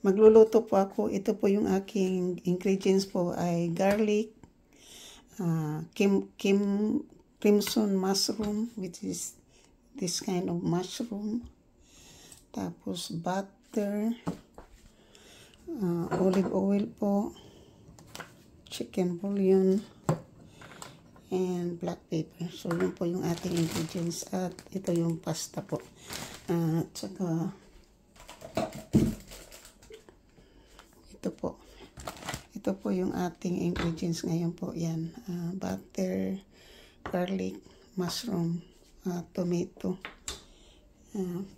Magluluto po ako. Ito po yung aking ingredients po ay garlic, crimson mushroom, which is this kind of mushroom. Tapos butter, olive oil po, chicken bouillon, and black pepper. So yun po yung ating ingredients. At ito yung pasta po. Tsaka ito po yung ating ingredients ngayon po. Yan, butter, garlic, mushroom, tomato,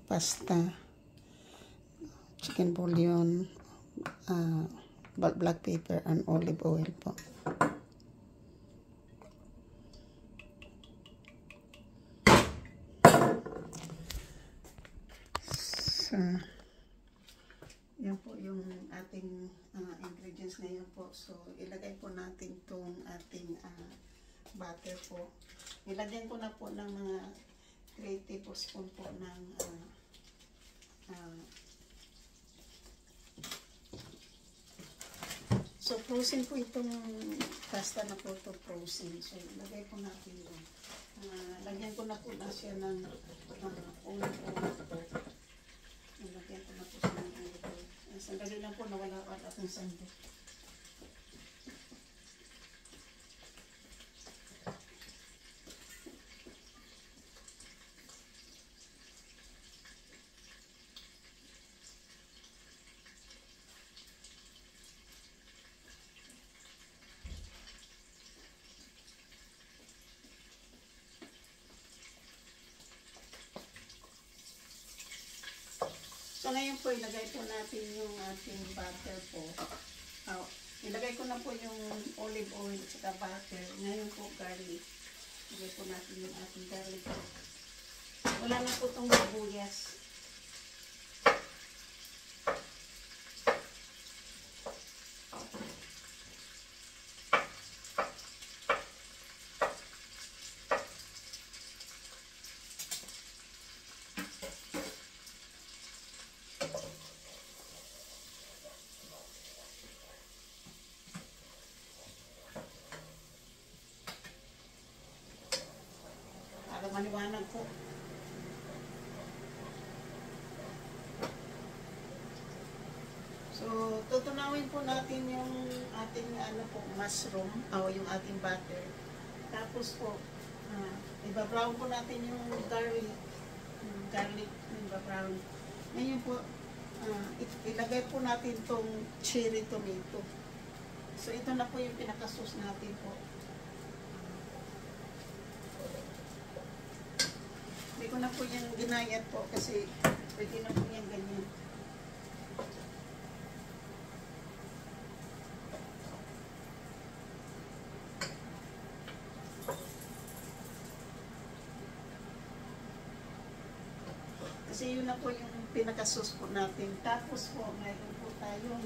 pasta, chicken bouillon, black pepper, and olive oil po. So, yan po yung ating ingredients ngayon po. So, ilagay po natin itong ating butter po. Ilagyan ko na po ng mga 3 tablespoon po ng so, frozen po itong pasta na po ito, frozen. So, ilagay po natin yun. Lagyan ko na po na siya ng olive oil po. Lagyan ko na po siya ng olive oil. Sandali lang po, nawala akong sandali. So, ngayon po, ilagay po natin yung ating butter po. Ilagay ko na po yung olive oil at saka butter. Ngayon po, garlic. Ilagay po natin yung ating garlic po. Wala na po itong sibuyas. Maliwanag po. So, tutunawin po natin yung ating mushroom o yung ating butter. Tapos po, iba-brown po natin yung garlic, iba-brown. Ngayon po, ilagay po natin tong cherry tomato. So, ito na po yung pinaka-sauce natin po. Hindi ko na po yung ginayat po kasi pwede na po yung ganyan. Kasi yun na po yung pinaka-sauce po natin. Tapos po, mayroon po tayong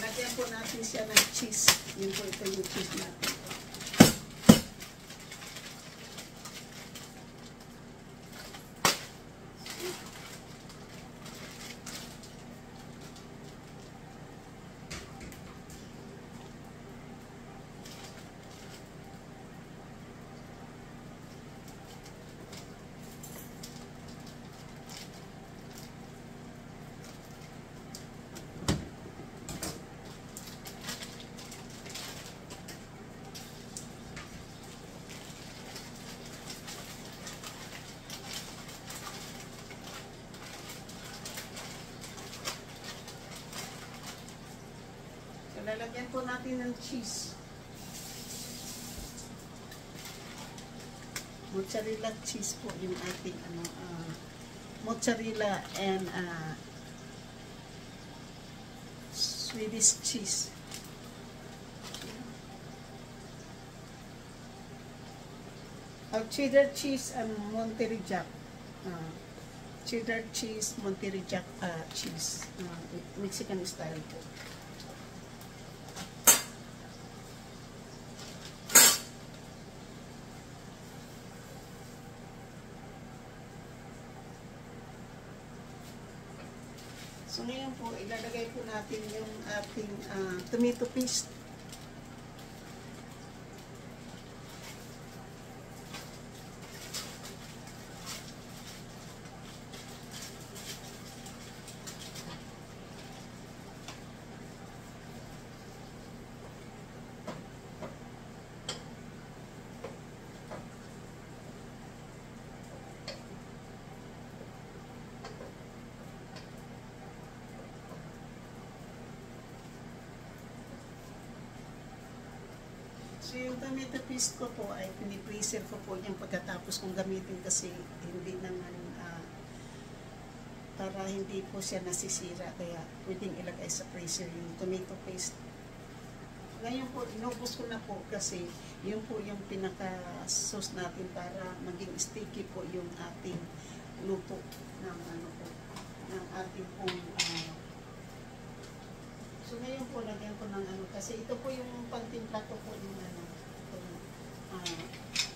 lagyan po natin siya ng cheese. Yun po ito yung cheese natin. Lalagyan po natin ng cheese. Mozzarella cheese po yung ating mozzarella and Swedish cheese. Cheddar cheese and Monterey Jack. Cheddar cheese, Monterey Jack cheese. Mexican style po. So ngayon po, ilalagay po natin yung ating tomato paste. So yung tomato paste ko po ay pinipreserve ko po yung pagkatapos kong gamitin kasi hindi naman para hindi po siya nasisira kaya pwedeng ilagay sa freezer yung tomato paste. Ngayon po inubos ko na po kasi yun po yung pinaka-sauce natin para maging sticky po yung ating luto ng ng ating pong so ngayon po, lagyan ko ng kasi ito po yung pagtimpla ko po yung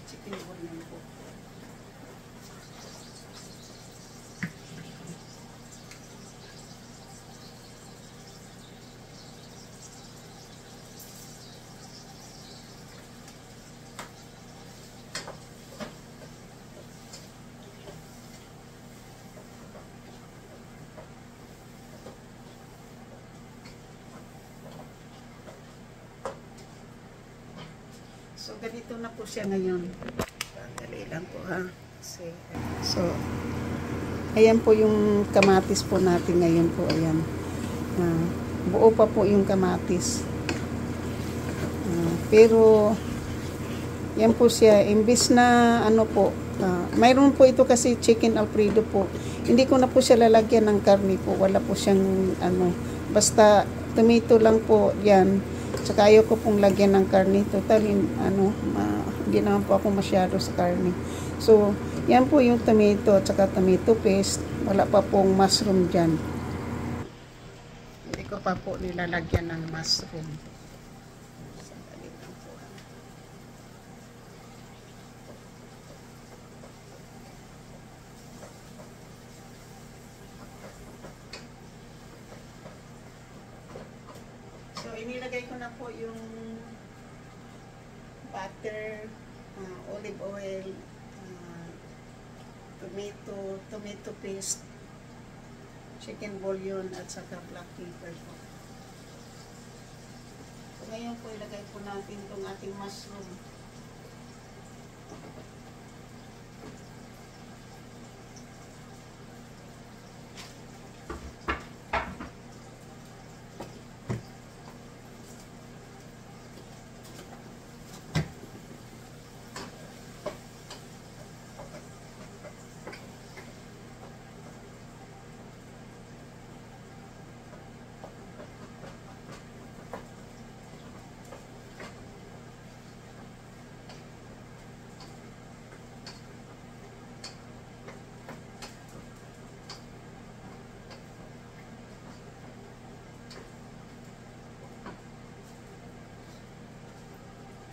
chicken bouillon po. So, ganito na po siya ngayon. Dali lang po ha. So, ayan po yung kamatis po natin ngayon po. Ayan. Buo pa po yung kamatis. Pero, yan po siya. Imbis na po, mayroon po ito kasi chicken alfredo po. Hindi ko na po siya lalagyan ng karne po. Wala po siyang basta tomato lang po yan. Tsaka ayaw ko pong lagyan ng karne. Total, hindi naman po ako masyado sa karne. So, yan po yung tomato at saka tomato paste. Wala pa pong mushroom dyan. Hindi ko pa po nilalagyan ng mushroom. Sandali lang po. So, inilagay ko na po yung butter, olive oil, tomato paste, chicken bouillon, at saka black pepper po. So, ngayon po, ilagay po natin itong ating mushroom.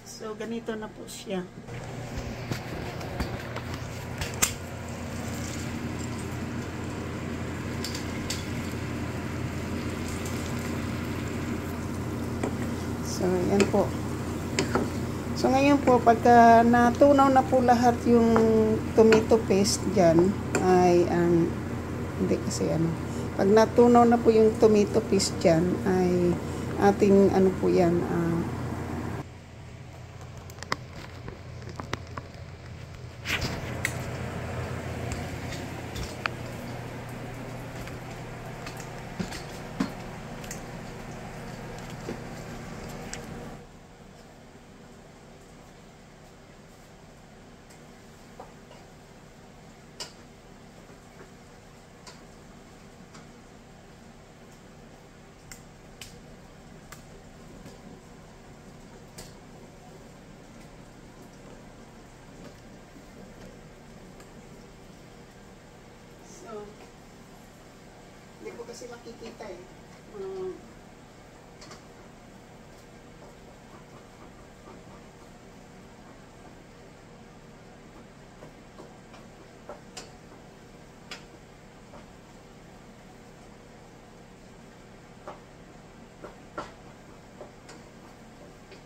So, ganito na po siya. So, yan po. So, ngayon po, pagka natunaw na po lahat yung tomato paste dyan, ay hindi kasi pag natunaw na po yung tomato paste dyan, ay ating po yan, hindi ko kasi makikita eh.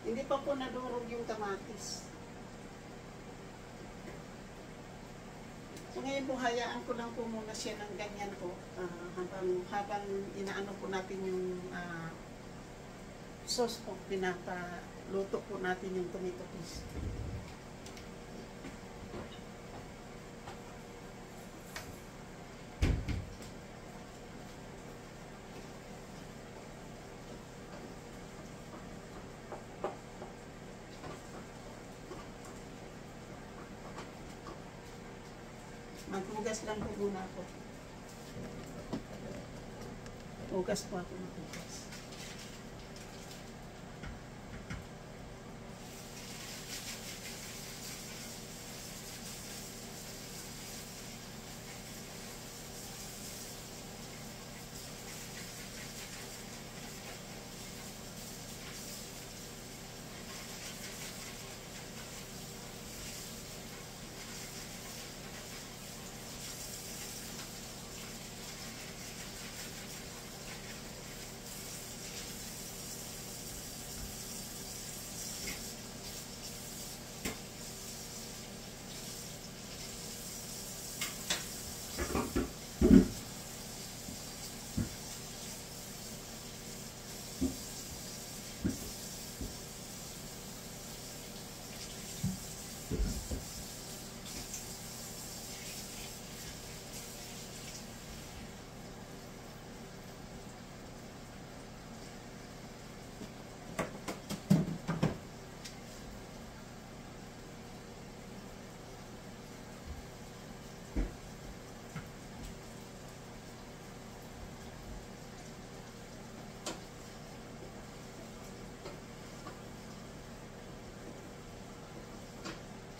Hindi pa po nadurog yung kamatis. So ngayon po, hayaan ko lang po muna siya ng ganyan po. Habang inaano po natin yung sauce po, pinapaluto po natin yung tomato paste. Maghugas lang po muna ako. Hugas po ako maghugas.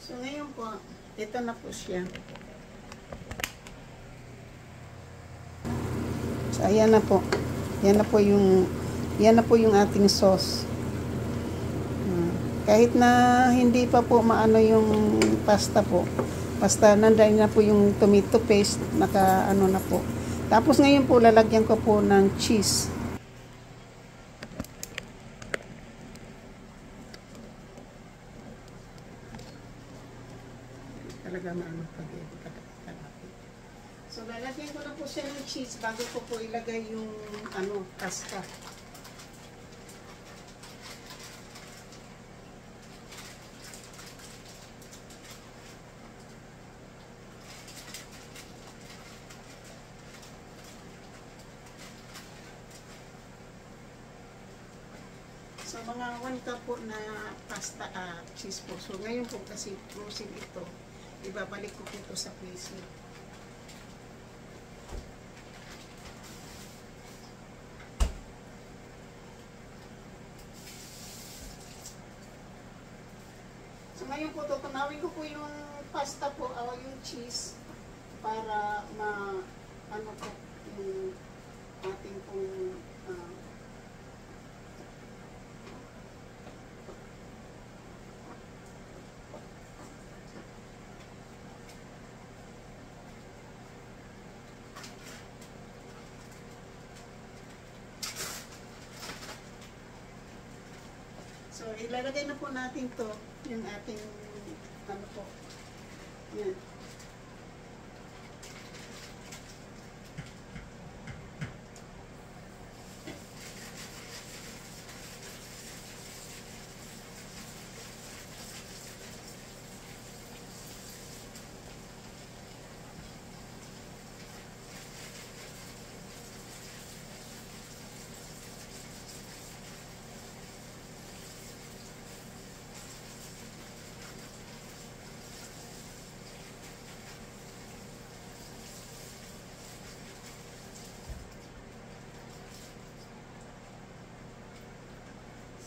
So ngayon po, ito na po siya. So ayan na po. Yan na po yung ating sauce. Kahit na hindi pa po maano yung pasta po. Basta nandiyan na po yung tomato paste, naka ano na po. Tapos ngayon po lalagyan ko po ng cheese. Talaga maano pag so lalagyan ko na po siya ng cheese bago ko po ilagay yung ano, pasta. So mga 1 cup po na pasta at cheese po. So ngayon po kasi frozen ito, ibabalik ko ito sa freezer. So ngayon po, tutunawin ko po yung pasta po, yung cheese, para ano po, yung ating pong so, ilalagay na po natin to, yung ating, ano po, yan.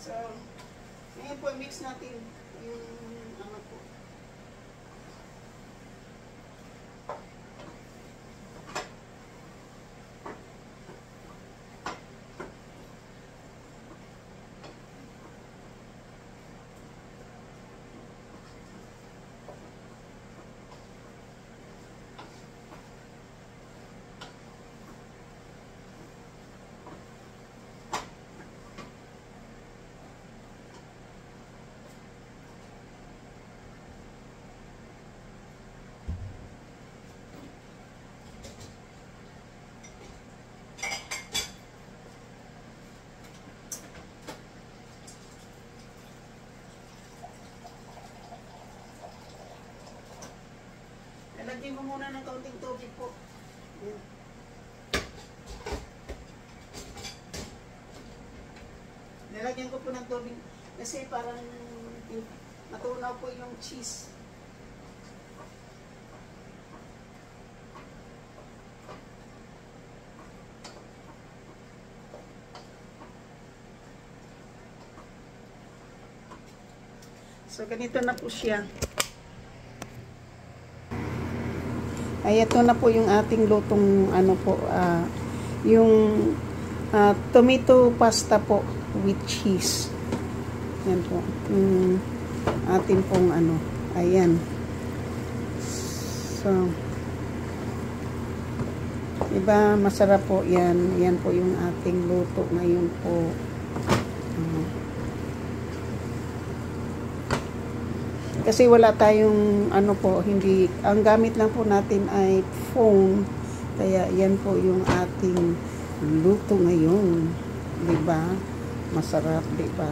So, ngayon po, mix natin yung ano po. Lalagyan ko muna ng kaunting tubig po. Yan. Lalagyan ko po ng tubig kasi parang natunaw po yung cheese. So, ganito na po siya. Ay, ito na po yung ating lutong, ano po, yung tomato pasta po with cheese. Yan po. Ating pong, ano, ayan. So, diba, masarap po yan. Yan po yung ating luto ngayon po. Kasi wala tayong ano po, hindi, ang gamit lang po natin ay phone. Kaya yan po yung ating luto ngayon. 'Di ba? Masarap, 'di ba?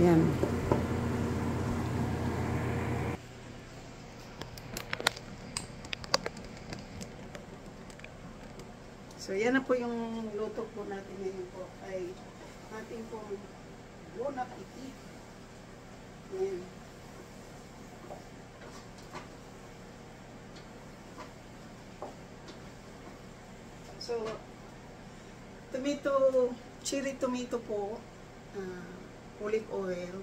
Yan. So yan na po yung luto po natin ngayon po ay ating po bon appetit. Ayan. So, cherry tomato po, olive oil,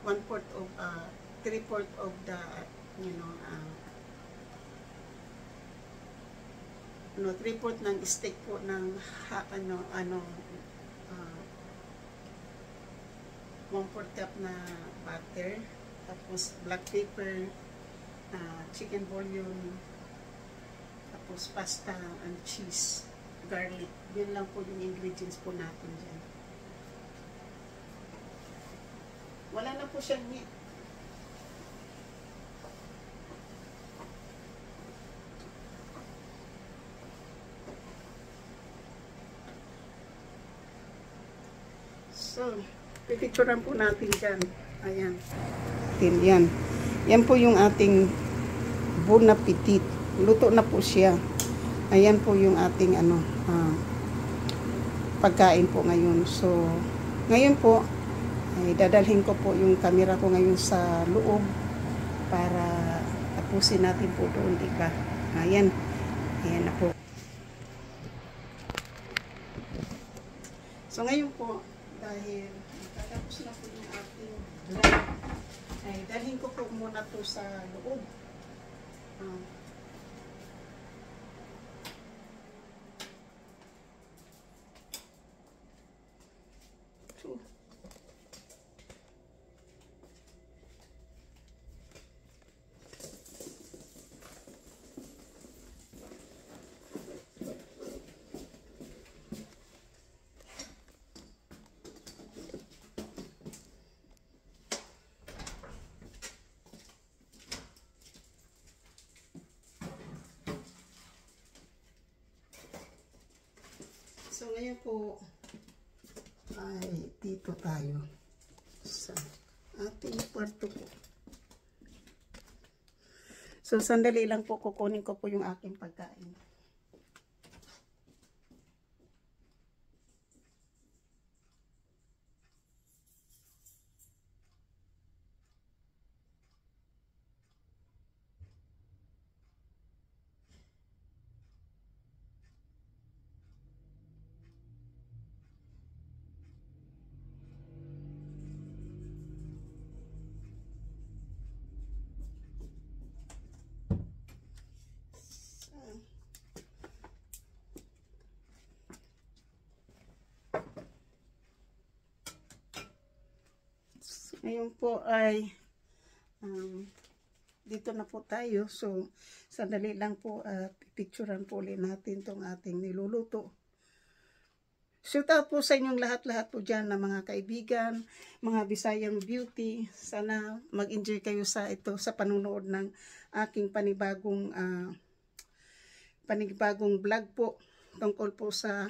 1/4 of, 3/4 of the, you know, 3/4 ng stick po ng, 1/4 cup na butter, tapos black pepper, chicken bouillon, tapos pasta and cheese, garlic. Yun lang po yung ingredients po natin dyan. Wala na po siyang meat. So, pipicturean po natin dyan. Ayan. Yan. Yan po yung ating bon appetit. Luto na po siya. Ayan po yung ating pagkain po ngayon. So, ngayon po, ay dadalhin ko po yung camera ko ngayon sa loob para tapusin natin po doon, diba? Ayan. Ayan na po. So, ngayon po, dahil tatapos na po yung ating vlog, ay dalhin ko po muna to sa loob. So, ngayon po ay dito tayo sa ating kwarto po. So, sandali lang po, kukunin ko po yung aking pagkain. Ngayon po ay dito na po tayo. So, sandali lang po at picturean po ulit natin itong ating niluluto. Shout out po sa inyong lahat-lahat po dyan na mga kaibigan, mga Bisayang Beauty. Sana mag-enjoy kayo sa sa panunood ng aking panibagong vlog po. Tungkol po sa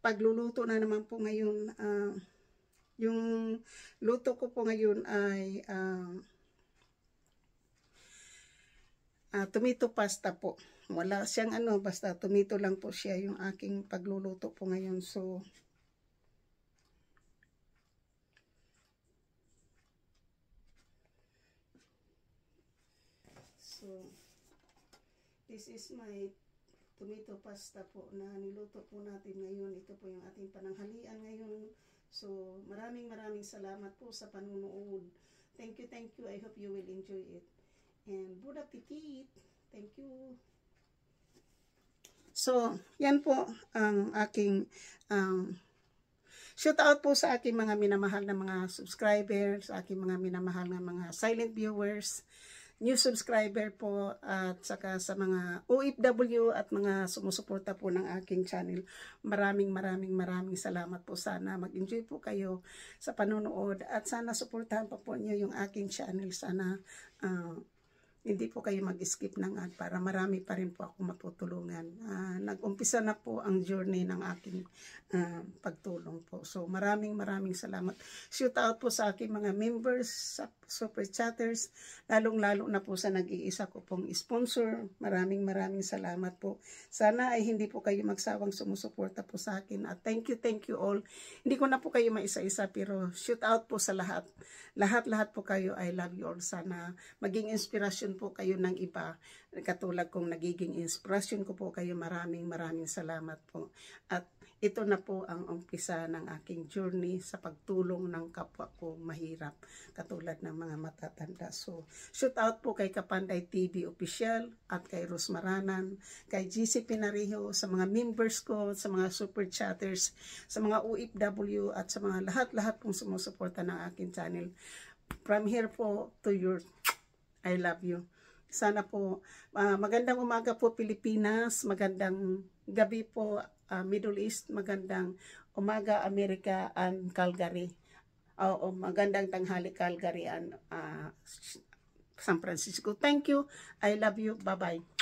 pagluluto na naman po ngayon. Yung luto ko po ngayon ay tomato pasta po. Wala siyang ano, basta tomato lang po siya yung aking pagluluto po ngayon. So, this is my tomato pasta po na niluto po natin ngayon. Ito po yung ating pananghalian ngayon. So, maraming salamat po sa panunood. Thank you. I hope you will enjoy it. And bon appetit. Thank you. So, yan po ang aking shout out po sa aking mga minamahal na mga subscribers, sa aking mga minamahal na mga silent viewers, new subscriber po, at saka sa mga OFW at mga sumusuporta po ng aking channel. Maraming salamat po. Sana mag-enjoy po kayo sa panonood at sana suportahan pa po niyo yung aking channel. Sana hindi po kayo mag-skip ng ad para marami pa rin po ako matutulungan. Nag-umpisa na po ang journey ng aking pagtulong po. So maraming salamat. Shout out po sa aking mga members, super chatters, lalong-lalo na po sa nag-iisa ko pong sponsor. Maraming salamat po. Sana ay hindi po kayo magsawang sumusuporta po sa akin. At thank you all. Hindi ko na po kayo maisa-isa pero shout out po sa lahat. Lahat po kayo, I love you all. Sana maging inspirasyon po kayo ng iba. Katulad kong nagiging inspirasyon ko po kayo. Maraming salamat po. At ito na po ang umpisa ng aking journey sa pagtulong ng kapwa ko mahirap, katulad ng mga matatanda. So, shout out po kay Kapanday TV Official at kay Rose Maranan, kay GC Pinariho, sa mga members ko, sa mga super chatters, sa mga OFW at sa mga lahat pong sumusuporta ng aking channel. From here po to your, I love you. Sana po, magandang umaga po Pilipinas, magandang gabi po Middle East, magandang umaga America and Calgary. Magandang tanghali Calgary and San Francisco. Thank you. I love you. Bye-bye.